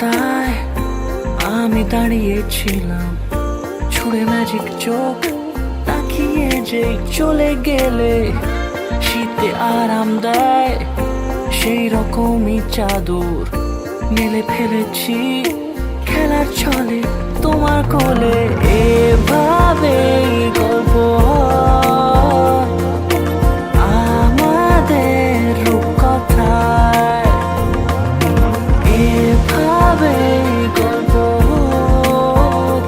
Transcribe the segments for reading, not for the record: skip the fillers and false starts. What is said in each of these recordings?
রাস্তায় আমি দাঁড়িয়েছিলাম, ছুঁড়ে ম্যাজিক চোখ তাকিয়ে যে চলে গেলে শীতে আরাম দেয় সেই রকমই চাদর মেলে ফেলেছি খেলার ছলে তোমার কোলে। এভাবে গল্প হয় আমাদের রূপকথায়, এভাবে গল্প হোক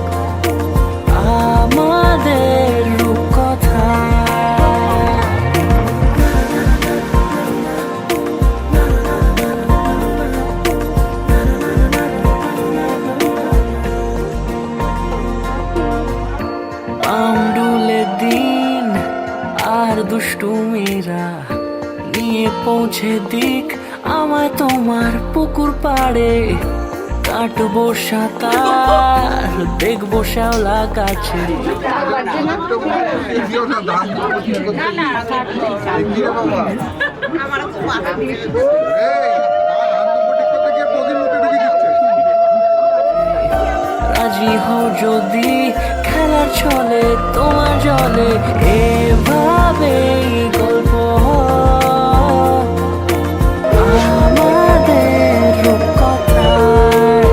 আমাদের রূপকথায়। আমডুলে দিন আর দুষ্টু মেয়েরা নিয়ে পৌঁছে দিক আমায় তোমার পুকুর পাড়ে। কাটবো সাঁতার, দেখবো শ্যাওলা গাছে। রাজি হও যদি খেলার ছলে তোমার জলে, এভাবে গল্প হয় আমাদের রূপকথায়,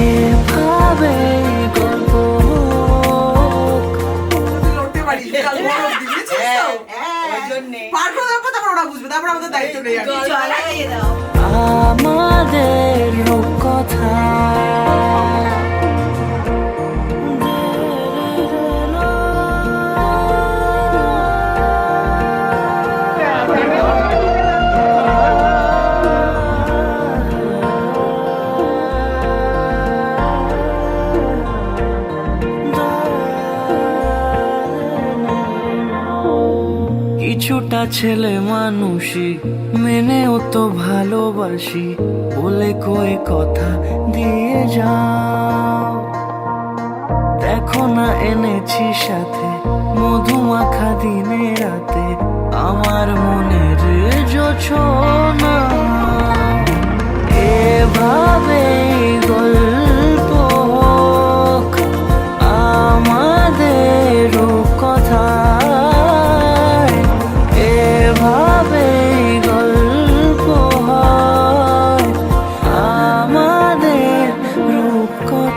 এভাবে গল্প হোক। আমাদের রূপকথায়। কিছুটা ছেলে মানুষই মেনেও তো ভালোবাসি, বলে কয়ে কথা দিয়ে যাও। দেখো না এনেছি সাথে মধুমাখা দিনে রাতে আমার মনের জোছনা। এভাবে গল্প হোক আমাদের রূপকথায়, এভাবে গল্প হয় আমাদের রূপকথায়।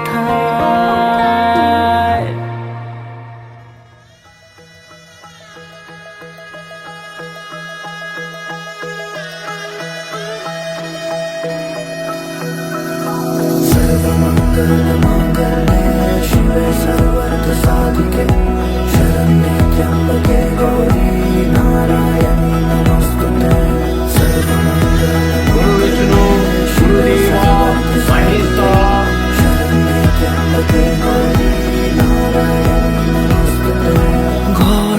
सर्वमङ्गलमाङ्गल्ये शिवे सर्वार्थसाधिके शरण्ये त्र्यम्बके गौरी नारायणी नमोस्तुते। सर्वमङ्गलमाङ्गल्ये शिवे सर्वार्थसाधिके शरण्ये त्र्यम्बके गौरी नारायणी नमोस्तुते। ঘর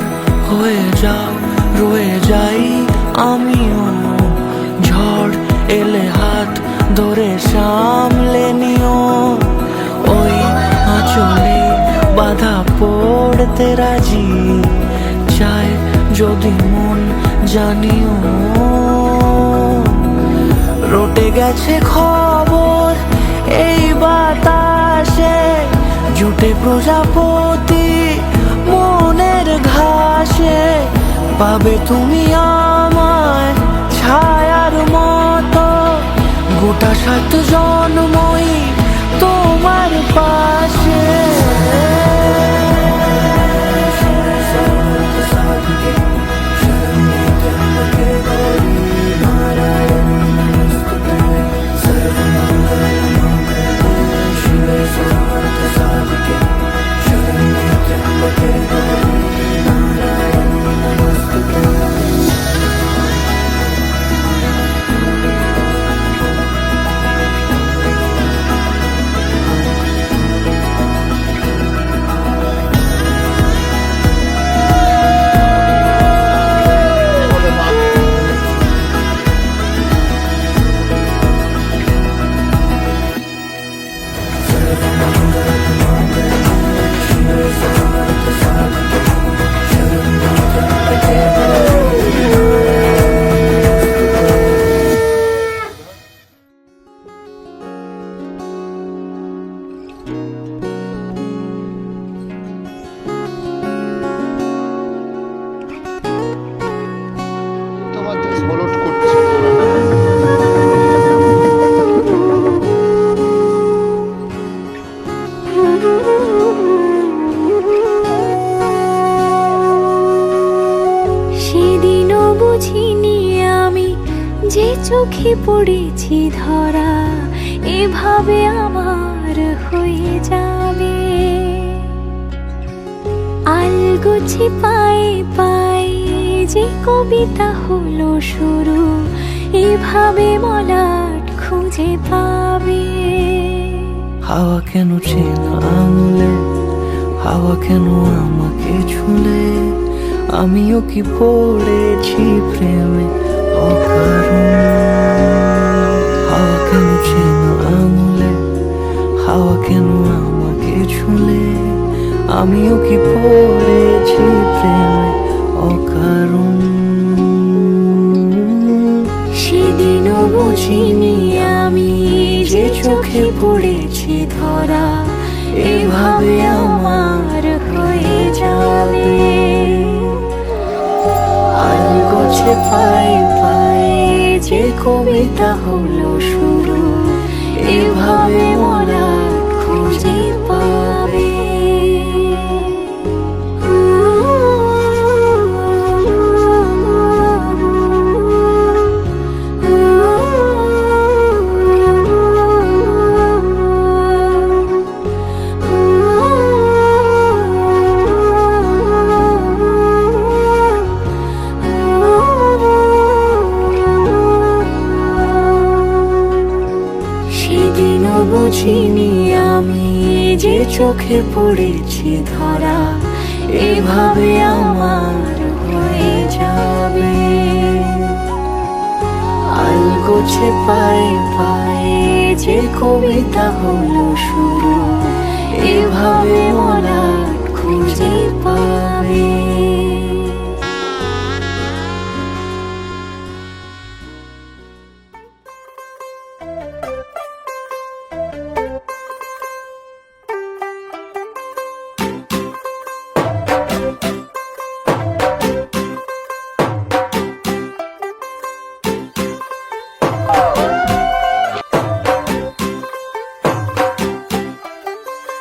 হয়ে যাও রয়ে যাই আমিও, ঝড় এলে হাত ধরে সামলে নিও। ওই আঁচলে বাধা পড়তে রাজি, চায় যদি মন জানিও। রটে গেছে খবর এই বাতাসে, জুটে প্রজাপতি মনের ঘাসে। পাবে তুমি আমায় ছায়ার মতো, গোটা 7 জন্মই তোমার পাশে। তোমার জাস্ট ফলোট করছে। সেদিনও বুঝিনি আমি যে চোখে পড়েছি ধরা এভাবে আমার হয়ে যাবে। আলগোছে পায়ে পায়ে যে কবিতা হলো শুরু এভাবে মলাট খুঁজে পাবে। হাওয়া কেন চেনা আঙুলে, হাওয়া কেন আমাকে ছুলে, আমিও কি পড়েছি প্রেমে অকারণ। হাওয়া কেন চেনা আঙুলে, হাওয়া কেন আমাকে ছুলে, আমিও কি পড়েছি প্রেমে অকারণ। সেদিনও বুঝিনি আমি যে চোখে পড়েছি ধরা এভাবে আমার হয়ে যাবে। আলগোছে পায়ে পায়ে যে কবিতা হলো শুরু এভাবে মোরা খুঁজে পাবে। সেদিনও বুঝিনি আমি যে চোখে পড়েছি ধরা এভাবে আমার হয়ে যাবে। আলগোছে পায়ে পায়ে যে কবিতা হলো শুরু এভাবে মোরা খুঁজে পাবে।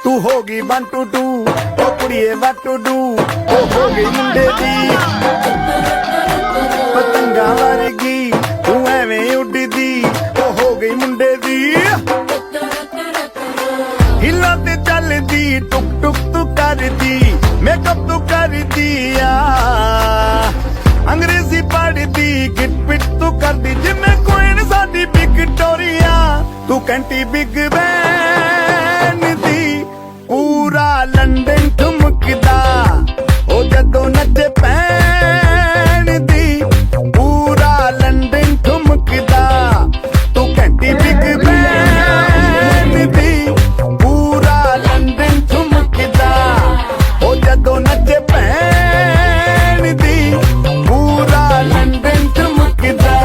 तू होगी 1 2 2 ओ कुड़िए what to do ओ हो गई मुंडे दी पतंगा वर्गी तू एवें उड़दी ओ हो गई मुंडे दी हिला ते चलदी टुक टुक तू करदी मेकअप तू करदी आ अंग्रेजी पढ़दी गिट पिट तू करदी जिम्मे कोई साडी विक्टोरिया तू कैंटी बिग बैन दी पूरा लंदन ठुमकदा ओ जदों नचे पैन दी पूरा लंदन ठुमकदा तू घंटी बिग बैन दी पूरा लंदन ठुमकदा ओ जदों नचे पैन दी पूरा लंदन ठुमकदा।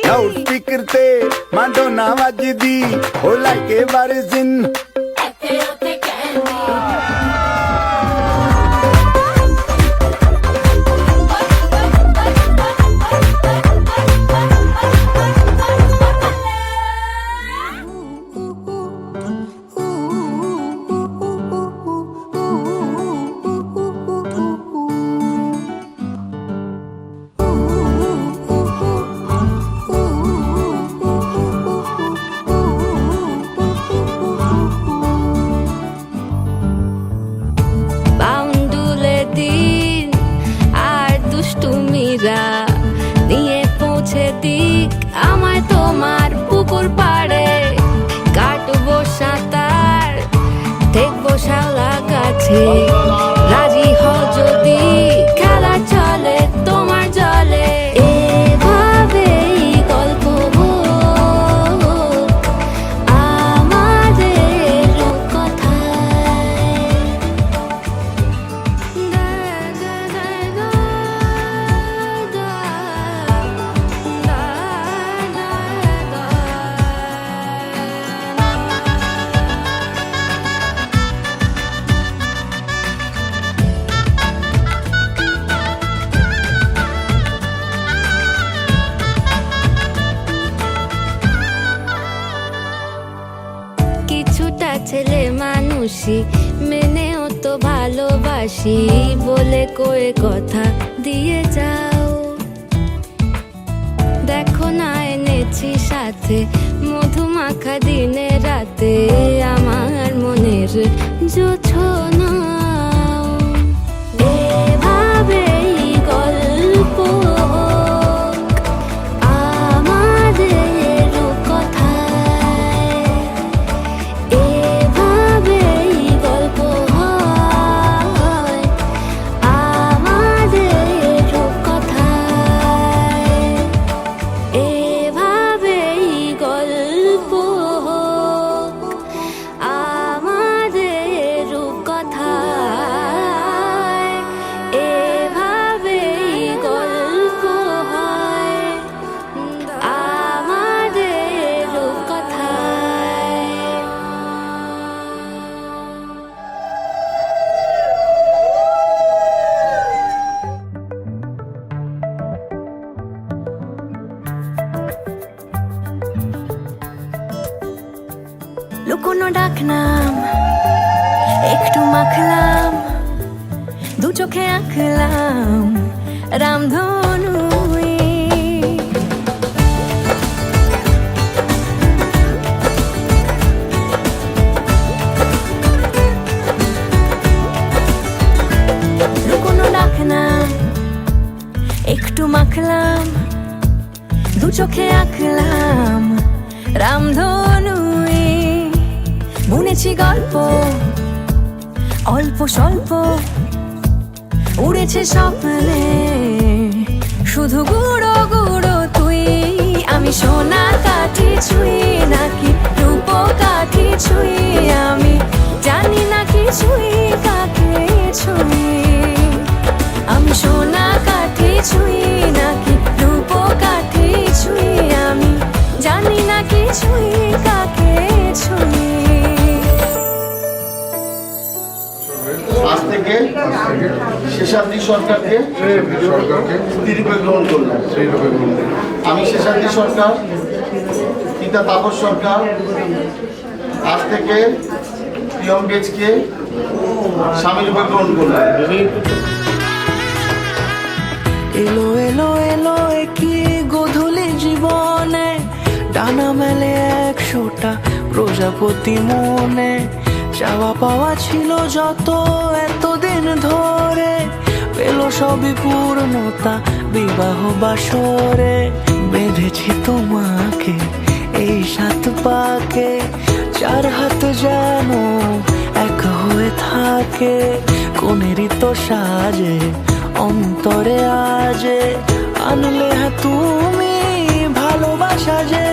लाउड स्पीकर ते माडोना वजदी ओ लाइक ए वर्जिन মাঝে রাজি হও যদি খেলা চলে তোমার জলে এভাবেই গল্প হোক আমাদের কথায় কিছুটা ছেলে মানুষই মেনেও তো ভালোবাসি বলে কয়ে কথা দিয়ে যাও দেখো না এনেছি সাথে মধুমাখা দিনে রাতে আমার মনের জোছনা এভাবেই গল্প হোক আমাদের কথায় এভাবেই গল্প হয় আমাদের কথায় এভাবেই গল্প হোক আমাদের কথায় এভাবেই গল্প হয় আমাদের কথায় লুকোনো ডাকনাম একটু মাখলাম দু চোখে আঁকলাম রামধনু লুকোনো ডাকনাম একটু মাখলাম দু চোখে আঁকলাম রামধনু বুনেছি গল্প অল্প স্বল্প উড়েছে স্বপ্নে শুধু গুঁড়ো গুঁড়ো তুই আমি সোনা কাঠি ছুঁই নাকি রূপ কাঠি ছুঁই আমি জানি না কিছুই কাকে ছুঁই আমি সোনা কাঠি ছুঁই নাকি রূপ কাঠি ছুঁই আমি জানি না কিছুই কাকে ছুঁই আজ থেকে শেষাদ্রি সরকারকে স্ত্রীরূপে গ্রহণ করলাম। আমি শেষাদ্রি সরকার পিতা তাপস সরকার আজ থেকে প্রিয়ঙ্কেজকে স্বামীরূপে গ্রহণ করলাম। এলো এলো এলো কি গোধূলি জীবনে ডানা মেলে 100টা প্রজাপতি মনে চাওয়া পাওয়া ছিল যত এতদিন ধরে পেল সবই পূর্ণতা বিবাহ বাসরে বেঁধেছি তোমাকে এই 7 পাকে 4 হাত যেন এক হয়ে থাকে কোনেরই তো সাজে অন্তরে আজে আনলে তুমি ভালোবাসা যে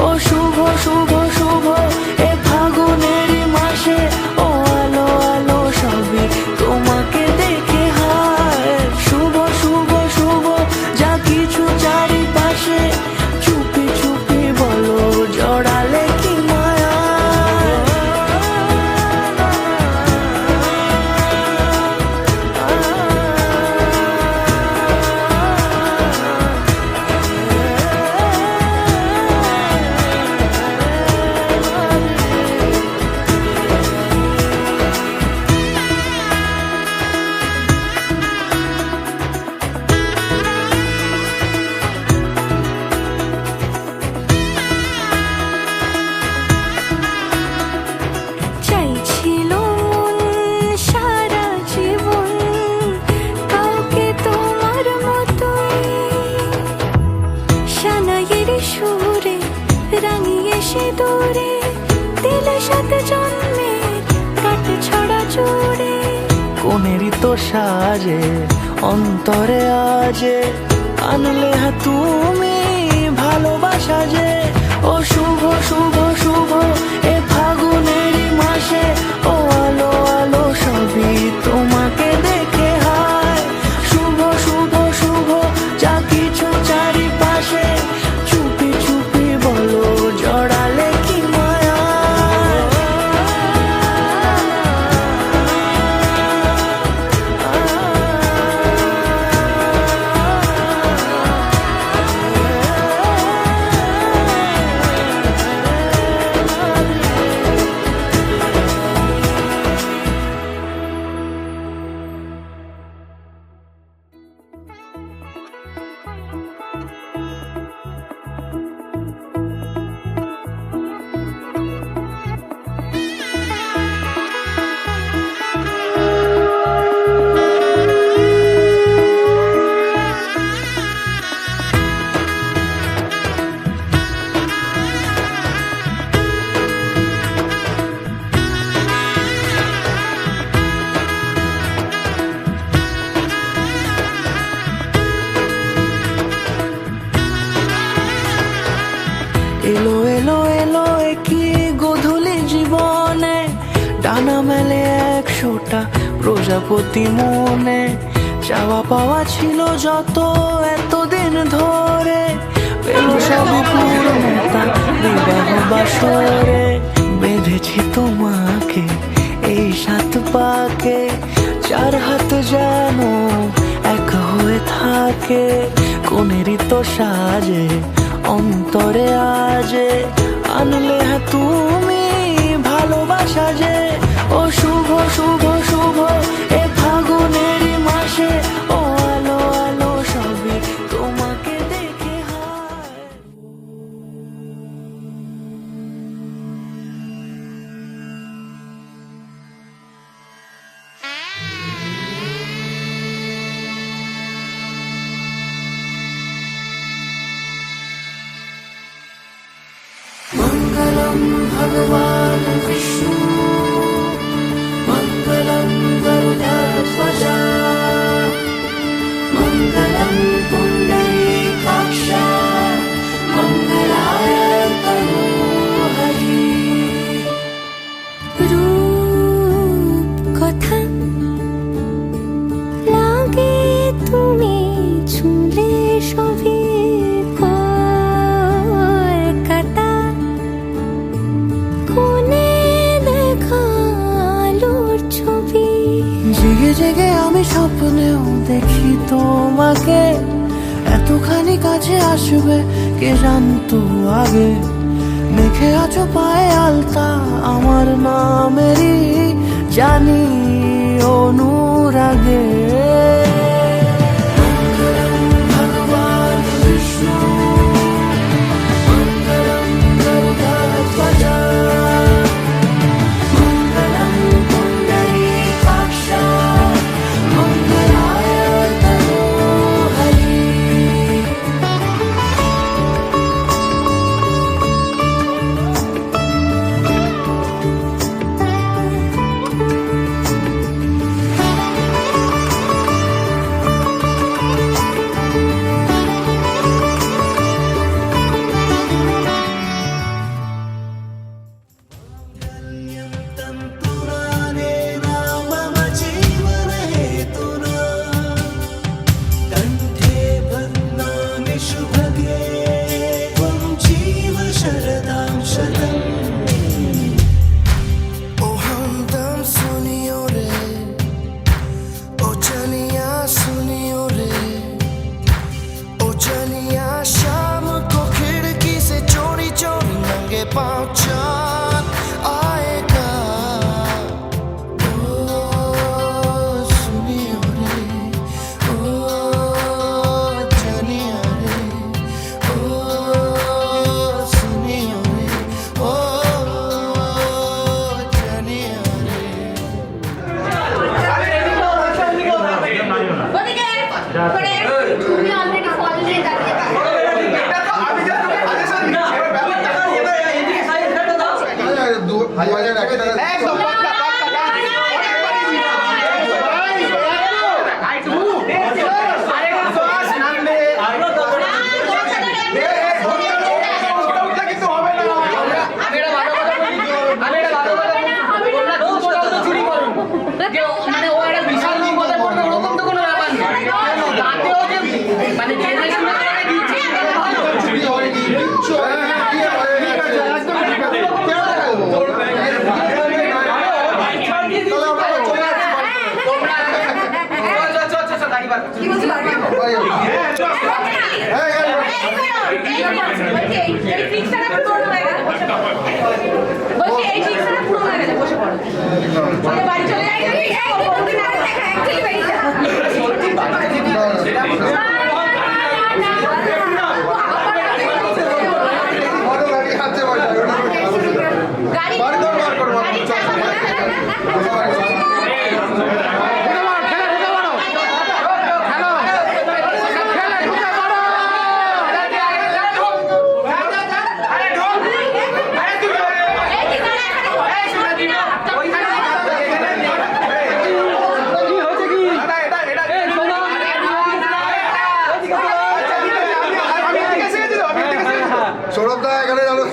ও শুভ শুভ শুভ এ ফাগুনেরই মাসে ও আলো আলো সবই তোমাকে দেখে হায় শুভ শুভ শুভ যা কিছু চারিপাশে চুপি চুপি বলো জড়ালে কি মায়া সে দূরে দিলে সাথে জন্মে কাটে ছড়া জুড়ে কোনেরই তো সাজে অন্তরে আজে আনলে হ্যাঁ তুমি ভালোবাসা যে ও শুভ শুভ শুভ এ ফাগুনেরই মাসে ও আলো আলো সবই তোমাকে দেখে হায় শুভ শুভ শুভ যা কিছু চারিপাশে চুপি চুপি বলো জড়ালে কি মায়া এলো এলো এলো কি গোধূলি জীবনে ডানা মেলে 100টা প্রজাপতি মনে চাওয়া পাওয়া ছিল যত এতদিন ধরে পেল সবই পূর্ণতা বিবাহ বাসরে বেঁধেছি তোমাকে এই 7 পাকে 4 হাত যেন এক হয়ে থাকে কোনেরই তো সাজে অন্তরে আজে আনলে হ্যাঁ তুমি ভালোবাসা যে ও শুভ শুভ শুভ এ ফাগুনেরই মাসে ও আলো আলো সবই তোমাকে দেখে হায় मंगलम भगवान विष्णु मंगलम गरुड़ध्वज मंगलम पुंडरीकाक्ष मंगलाय तनोहरि রূপ কথা লাগে তুমি ছুঁলে সবই কলকাতা কোনে দেখা আলোর ছবি জেগে জেগে আমি স্বপ্নেও দেখি তোমাকে এতখানি কাছে আসবে কে জানতো আগে মেখে আছো পায়ে আলতা আমার নামেরই জানি অনুরাগে ভগবান বিষ্ণু মঙ্গলম গরুড়ধ্বজ মঙ্গলম পুণ্ডরীকাক্ষ মঙ্গলায় তনোহরি তুমি অলরেডি ফল দিয়ে দাঁড়িয়ে তাতেও যে মানে জেনে শুনে করে দিচ্ছে চুরি হয়নি, কিচ্ছু হয়নি। ঠিক আছে, একদম ঠিক আছে। কেন দেখাবো? তাহলে আমরা তো চলে যাচ্ছি বাড়িতে। কি বলছিস বাড়ি যাবো। বাড়ি চলে যাই সৌরভদা এখানে জানো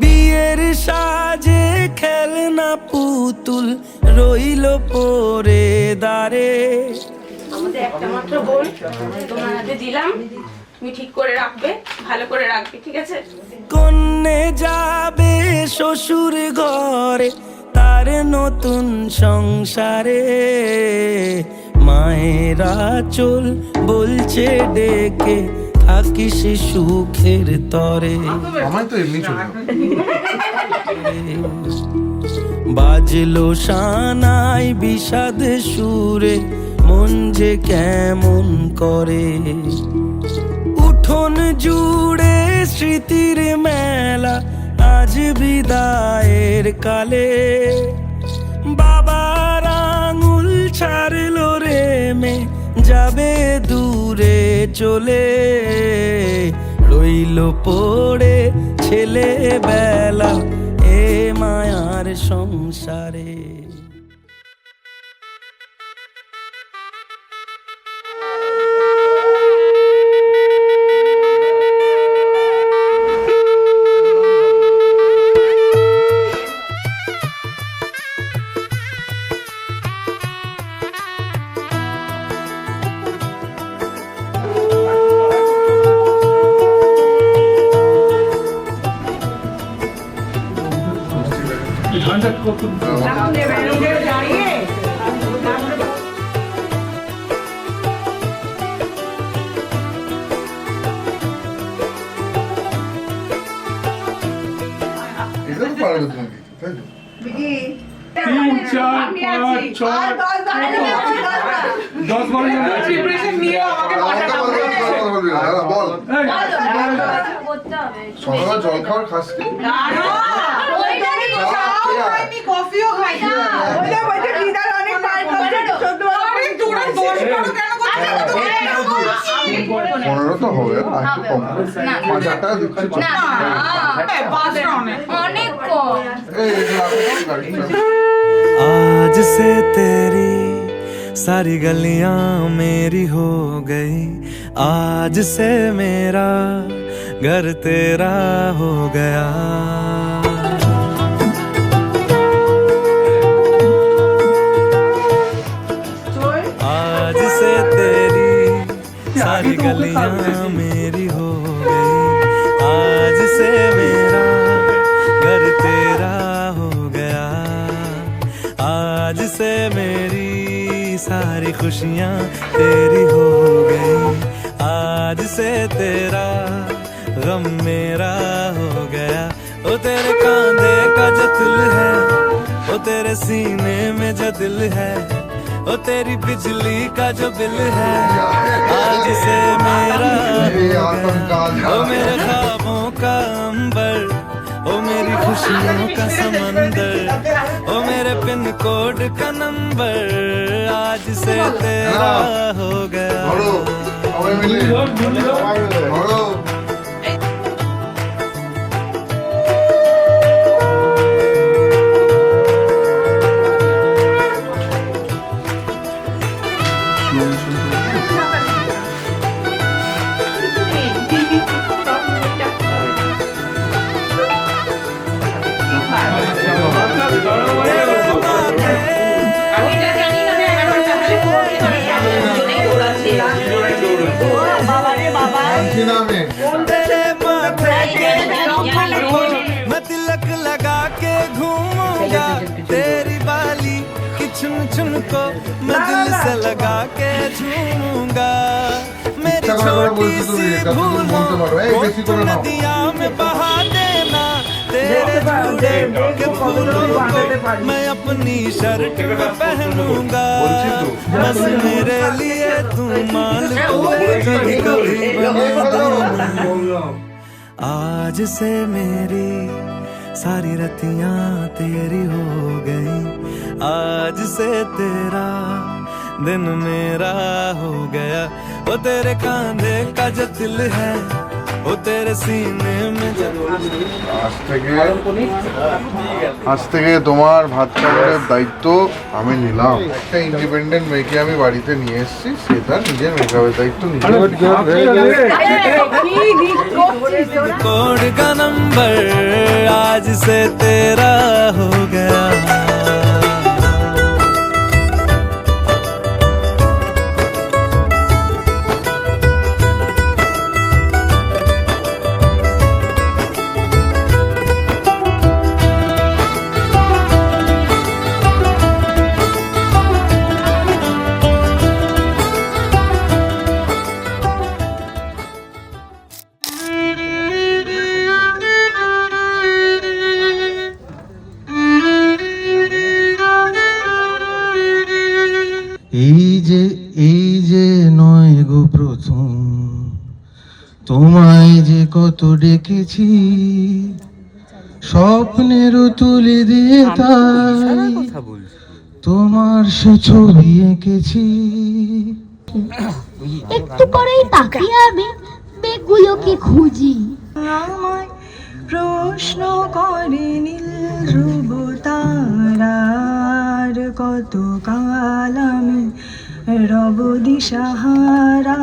বিয়ের সাজে খেলনা পুতুল রইল পরে দাঁড়ে। আমাদের একটা মাত্র বোন তোমার হাতে দিলাম, তুমি ঠিক করে রাখবে, ভালো করে রাখবে, ঠিক আছে? কন্যে যাবে শ্বশুর ঘরে তার নতুন সংসারে, মায়েরা চল বলছে ডেকে থাকিস সুখের তরে। আমায় তো এমনি চলে বাজলো সানাই বিষাদ সুরে মন যে কেমন করে, উঠোন জুড়ে স্মৃতির মেলা আজ বিদায়ের কালে। বাবার আঙুল ছাড়লো রে মে যাবে দূরে চলে, রইল পড়ে ছেলেবেলা এ মায়ার সংসারে। এটা তো পারবে তুমি, তাই তো? 3, 4, 5, 6, 10, 12 জন আছে। আমাকে বলবি না, বল। সকালে জল খাওয়ার খাস কি? কফিও খাই না পনেরো তো হবে না, একটু কম। 5,000 টাকা দিচ্ছি। অনেক কম। এই গাড়ি आज से तेरी सारी गलियां मेरी हो गई, आज से मेरा घर तेरा हो गया। आज से तेरी सारी गलियां मेरी हो गई, आज से मेरा घर तेरा हो गया। आज से मेरी सारी खुशियां तेरी हो गई, आज से तेरा गम मेरा हो गया। ओ तेरे कांधे का जो दिल है, ओ तेरे सीने में जो दिल है, ओ तेरी बिजली का जो बिल है आज से मेरा हो गया। ओ मेरे ख्वाबों का अंबर, ओ मेरी खुशियों का समंदर, ओ मेरे पिन कोड का नंबर आज से तेरा हो गया। আমি এটা জানি না যে এখন তাহলে জোরে দৌড়াচ্ছে। मैं तिलक लगा के घूमूंगा तेरी बाली की चुन चुन को मैं दिल से लगा के झूमूंगा। मेरी छोटी सी भूलों को नदियाँ में बहा देना, तेरे झूले के फूलों को मैं अपनी शर्ट में पहनूंगा। बस मेरे लिए तू मान कभी कभी बना दूंगा। आज से मेरी सारी रतियां तेरी हो गई, आज से तेरा दिन मेरा हो गया। वो तेरे कांधे का जो दिल है वो तेरे सीने में আজ থেকে তোমার ভাত খাবারের দায়িত্ব আমি নিলাম। একটা ইন্ডিপেন্ডেন্ট মেয়েকে আমি বাড়িতে নিয়ে এসেছি, সে তার নিজের মেকআপের দায়িত্ব নিজে। कोड का नंबर आज से तेरा हो गया। এই যে নয় গো প্রথম তোমায় যে কত ডেকেছি, স্বপ্নেরও তুলে দিয়ে তাই তোমার সে ছবি এঁকেছি। একটু করেই তাকিয়ে আমি বেগুলোকে খুঁজি। আমায় প্রশ্ন করে নীল ধ্রুব তারার, কত কাল আমি রব দিশাহারা,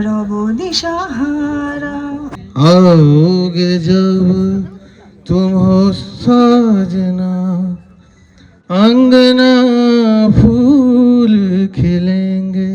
রব দিশাহারা। आओगे जब तुम हो साजना, अंगना फूल खिलेंगे।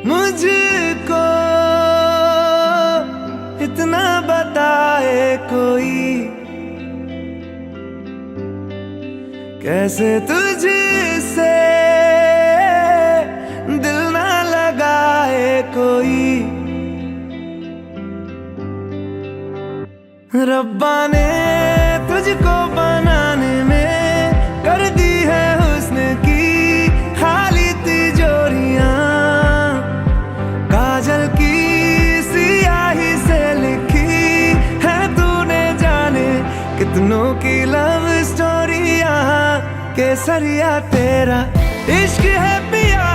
मुझको इतना बताए कोई, कैसे तुझसे दिल ना लगाए कोई। रब्बा ने तुझको बनाने में कर दी है हुस्न की खाली तिजोरियां, काजल की सियाही से लिख केसरिया तेरा इश्क है पिया,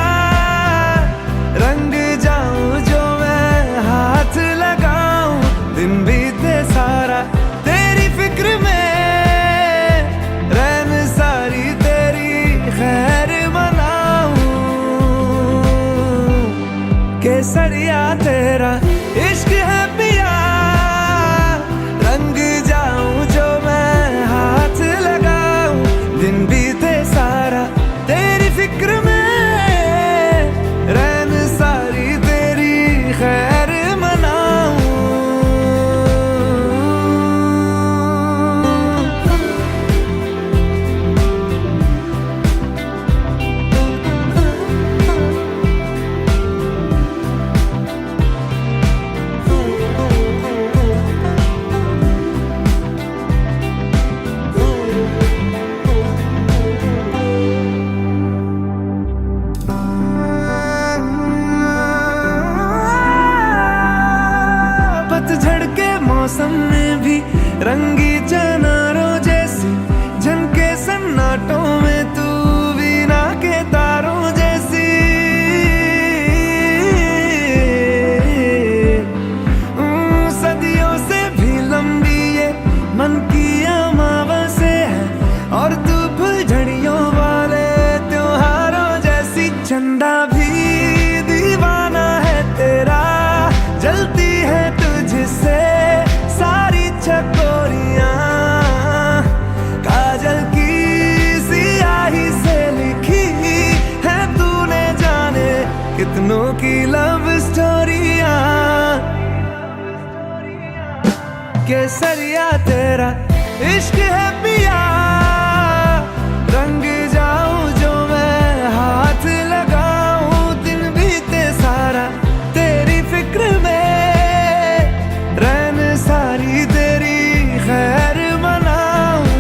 रंग जाऊं जो मैं हाथ लगाऊं, दिन बीते सारा तेरी फिक्र में, रैन सारी तेरी खैर मनाऊं, केसरिया तेरा इश्क है पिया, रंग जाऊं जो मैं हाथ लगाऊं, दिन बीते सारा तेरी फिक्र में, रैन सारी तेरी खैर मनाऊं। पतझड़ के मौसम में भी रंगी चनारों जैसी, झनके सन्नाटों में तू वीणा के तारों जैसी, सदियों से भी लंबी ये मन की अमावस्या है, और तू फुलझड़ियों वाले त्योहारों जैसी, चंदा भी दीवाना है तेरा, जलती है तुझसे सारी चकोरियां, काजल की सियाही से लिखी है तूने जाने कितनों की लव स्टोरियां, केसरिया तेरा इश्क है पिया, रंग जाऊं जो मैं हाथ लगाऊं, दिन बीते सारा तेरी फिक्र में, रैन सारी तेरी खैर मनाऊं,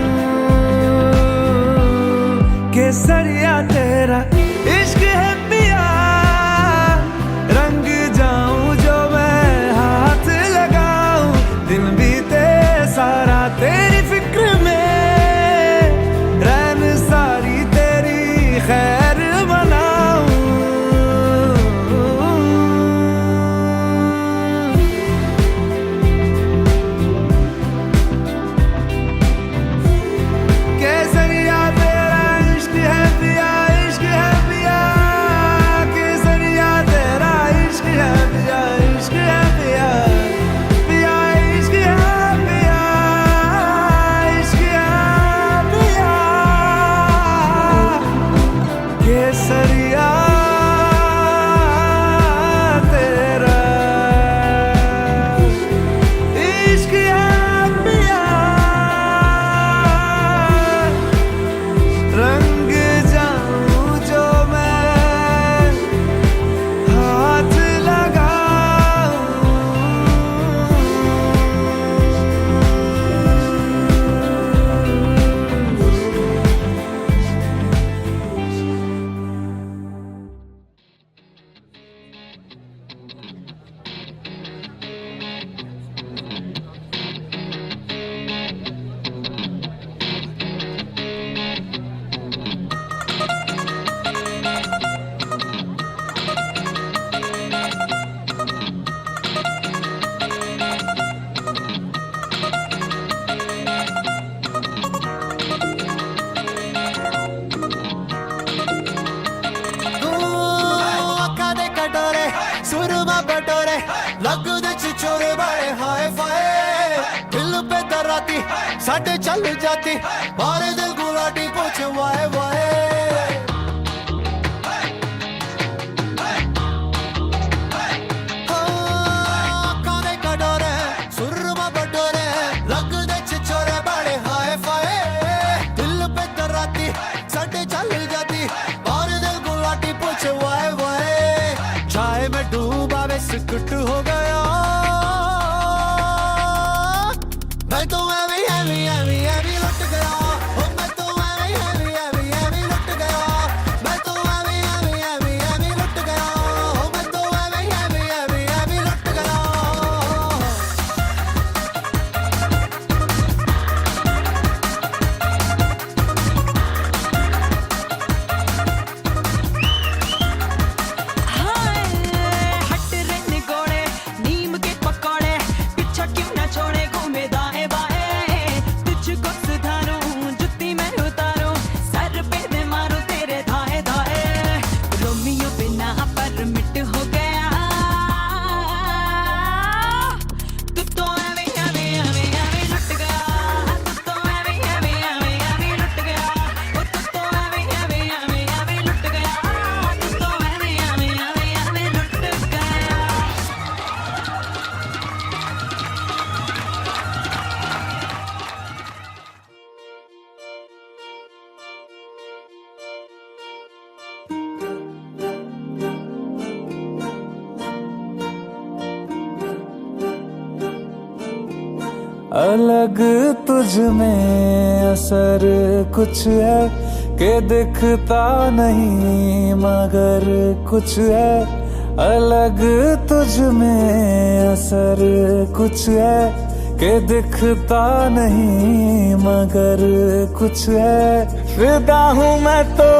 केसरिया तेरा इश्क है पिया, रंग जाऊं जो मैं हाथ लगाऊं, दिन बीते सारा तेरी फिक्र में, रैन सारी तेरी खैर मनाऊं। केसरिया तेरा इश्क है पिया, इश्क है पिया, केसरिया तेरा इश्क है पिया, इश्क है पिया, पिया इश्क है पिया, इश्क है पिया, केसरिया तेरा इश्क है पिया, रंग जाऊं जो मैं हाथ लगाऊं, ਅੱਖਾਂ ਦੇ ਕਟੋਰੇ ਸੁਰਮਾ ਬਟੋਰੇ ਲੱਗਦੇ ਚਿਚੋਰੇ ਬੜੇ ਹਾਏ ਫਾਏ ਦਿਲ पे दराती साढ़े चल जाती मारे दिल गुलाटी पूछ वाए वाए ਅੱਖਾਂ ਦੇ ਕਟੋਰੇ ਸੁਰਮਾ ਬਟੋਰੇ ਲੱਗਦੇ ਚਿਚੋਰੇ ਬੜੇ ਹਾਏ ਫਾਏ ਦਿਲ पे दराती साढ़े चल जाती मारे दिल गुलाटी पूछ वाए वाए चाय में डूबा वे सिकुट हो गया मैं तो एवी एवी एवी एवी लुट गया ओ मैं तो एवी एवी एवी एवी लुट गया मैं तो एवी एवी एवी एवी लुट गया ओ मैं तो एवी एवी एवी एवी लुट गया अलग तुझ में असर कुछ है कि दिखता नहीं मगर कुछ है, अलग तुझ में असर कुछ है कि दिखता नहीं मगर कुछ है। फिदा हूँ मैं तो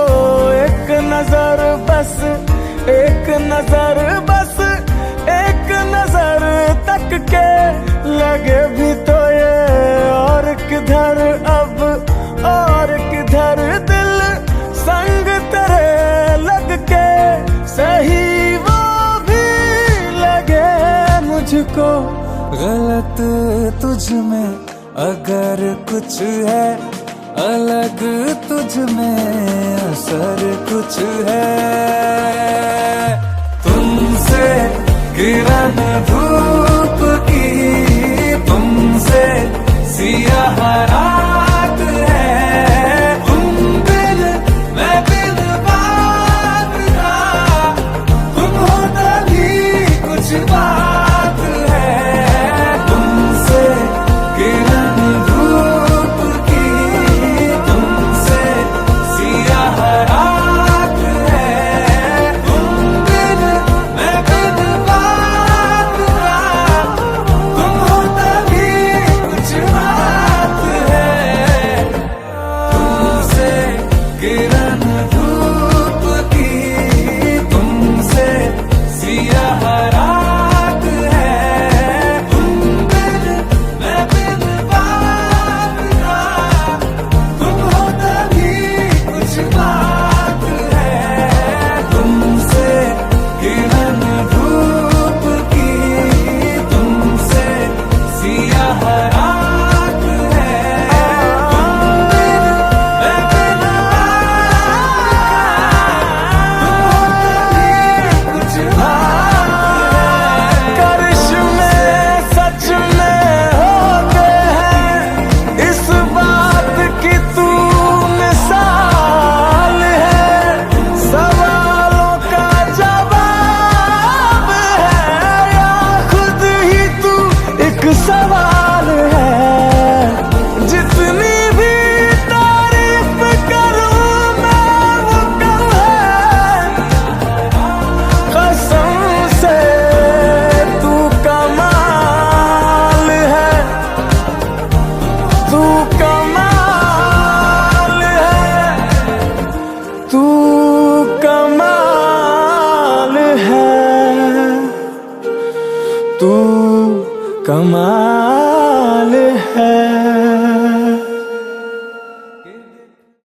एक नजर बस, एक नजर बस, एक नजर तक के लगे भी तो ये और किधर अब और किधर दिल संग तेरे लग के सही वो भी लगे मुझको। गलत तुझ में अगर कुछ है, अलग तुझ में असर कुछ है। तुमसे किरण धूप की, तुमसे सियाह रात है, तुम बिन मैं बिन बात का, तुम हो तभी कुछ बात है। तुमसे किरण धूप की, तुमसे सियाह रात है, तुम बिन मैं बिन बात का, तुम हो तभी कुछ बात है। तुमसे किरण धूप की, तुमसे सियाह रात है, तुम बिन मैं बिन बात का, तुम हो तभी कुछ बात है। तुमसे किरण धूप की, तुमसे सियाह रात है, तुम बिन मैं बिन कुछ बात है। करिश्मे सच में होते हैं, इस बात की तू मिसाल है। सवालों का जवाब है या खुद ही तू एक सवाल है। जितनी भी तारीफ करूं मैं वो कम है, कसम से तू कमाल है, तू कमाल है, तू कमाल है, तू कमाल है।